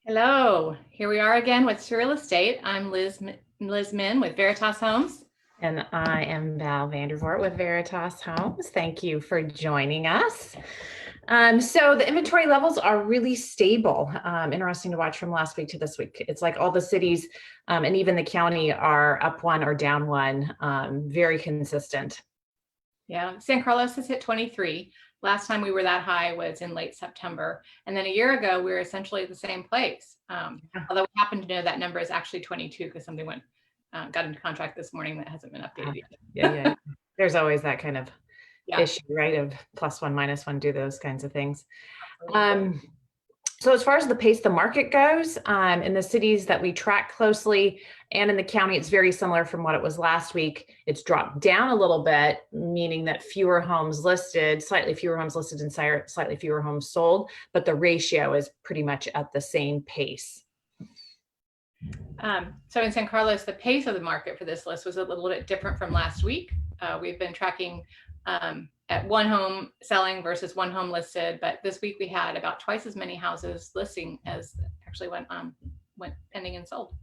Hello, here we are again with Surreal Estate. I'm Liz Min with Veritas Homes. And I am Val Vandervoort with Veritas Homes. Thank you for joining us. So the inventory levels are really stable. Interesting to watch from last week to this week. It's like all the cities and even the county are up one or down one, very consistent. Yeah, San Carlos has hit 23. Last time we were that high was in late September. And then a year ago, we were essentially at the same place. Although we happen to know that number is actually 22 because something got into contract this morning that hasn't been updated yet. Yeah. There's always that kind of issue, right? Of +1, -1, do those kinds of things. So as far as the pace the market goes, in the cities that we track closely and in the county, it's very similar from what it was last week. It's dropped down a little bit, meaning that fewer homes listed, slightly fewer homes listed and slightly fewer homes sold, but the ratio is pretty much at the same pace. So in San Carlos, the pace of the market for this list was a little bit different from last week. We've been tracking at one home selling versus one home listed, but this week we had about twice as many houses listing as actually went pending and sold.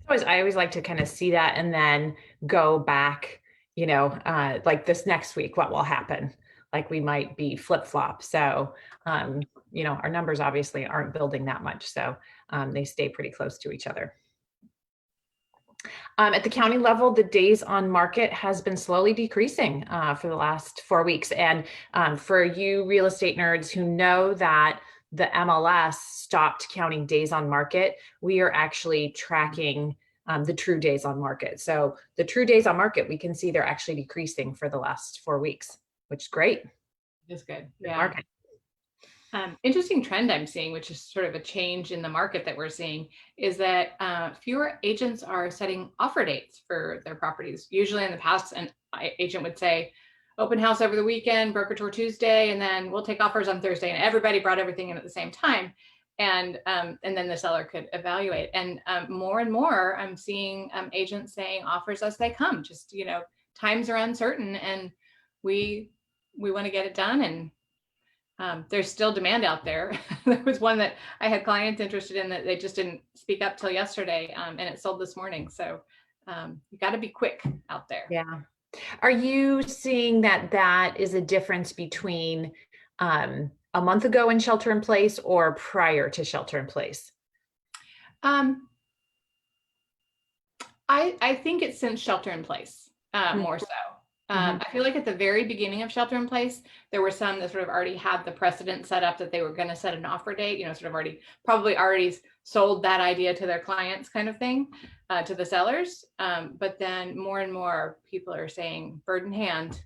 I always like to kind of see that and then go back, like this next week, what will happen? Like we might be flip-flop. So, our numbers obviously aren't building that much. So they stay pretty close to each other. At the county level, the days on market has been slowly decreasing for the last 4 weeks. And for you real estate nerds who know that the MLS stopped counting days on market, we are actually tracking the true days on market. So the true days on market, we can see they're actually decreasing for the last 4 weeks, which is great. It's good. Yeah. Market. Interesting trend I'm seeing, which is sort of a change in the market that we're seeing, is that fewer agents are setting offer dates for their properties. Usually in the past, an agent would say, open house over the weekend, broker tour Tuesday, and then we'll take offers on Thursday. And everybody brought everything in at the same time. And then the seller could evaluate. And more and more, I'm seeing agents saying offers as they come. Just, times are uncertain and we want to get it done. And there's still demand out there. There was one that I had clients interested in that they just didn't speak up till yesterday, and it sold this morning. So you got to be quick out there. Yeah. Are you seeing that is a difference between a month ago in shelter in place or prior to shelter in place? I think it's since shelter in place, more so. I feel like at the very beginning of shelter in place, there were some that sort of already had the precedent set up that they were going to set an offer date, sort of probably already sold that idea to their clients kind of thing, to the sellers. But then more and more people are saying bird in hand,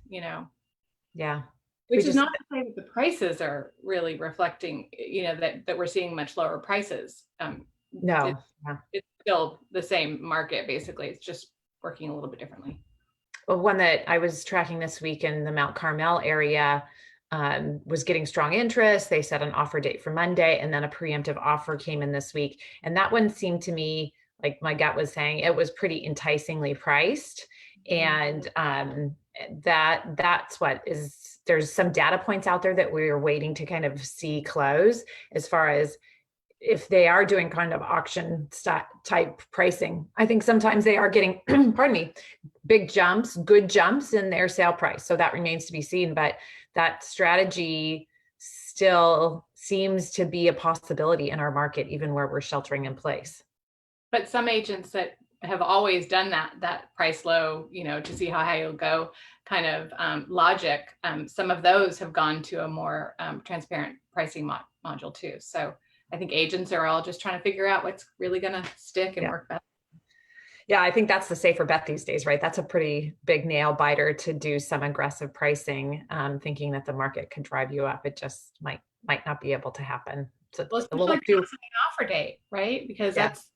Yeah. Which is not to say that the prices are really reflecting, that we're seeing much lower prices. No. It's still the same market, basically. It's just working a little bit differently. Well, one that I was tracking this week in the Mount Carmel area was getting strong interest. They set an offer date for Monday, and then a preemptive offer came in this week. And that one seemed to me, like my gut was saying, it was pretty enticingly priced. And that's what is, there's some data points out there that we're waiting to kind of see close as far as if they are doing kind of auction type pricing. I think sometimes they are getting, pardon me, big jumps, good jumps in their sale price. So that remains to be seen, but that strategy still seems to be a possibility in our market, even where we're sheltering in place. But some agents that have always done that price low, to see how high you'll go kind of logic, some of those have gone to a more transparent pricing module too. So I think agents are all just trying to figure out what's really going to stick and work best. Yeah, I think that's the safer bet these days, right? That's a pretty big nail biter to do some aggressive pricing, thinking that the market could drive you up. It just might not be able to happen. So well, it's a little an offer date, right? Because that's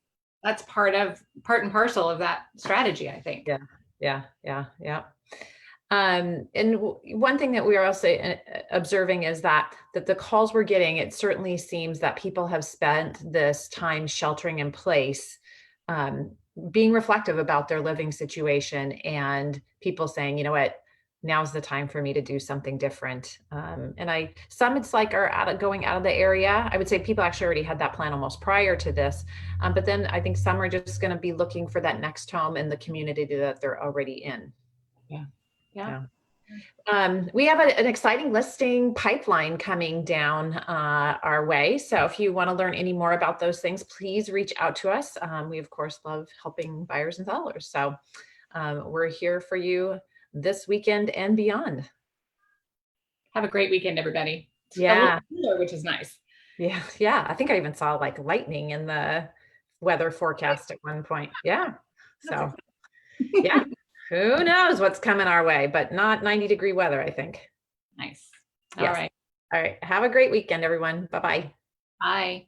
part and parcel of that strategy, I think. Yeah. And one thing that we are also observing is that the calls we're getting, it certainly seems that people have spent this time sheltering in place, being reflective about their living situation, and people saying, now's the time for me to do something different. And some it's like are going out of the area. I would say people actually already had that plan almost prior to this. But then I think some are just going to be looking for that next home in the community that they're already in. Yeah. Yeah. We have an exciting listing pipeline coming down our way. So if you want to learn any more about those things, please reach out to us. We, of course, love helping buyers and sellers. So we're here for you this weekend and beyond. Have a great weekend, everybody. It's a little Yeah. cooler, which is nice. Yeah. Yeah. I think I even saw like lightning in the weather forecast at one point. Yeah. So, yeah. Who knows what's coming our way, but not 90-degree weather, I think. Nice. Yes. All right. All right. Have a great weekend, everyone. Bye-bye. Bye.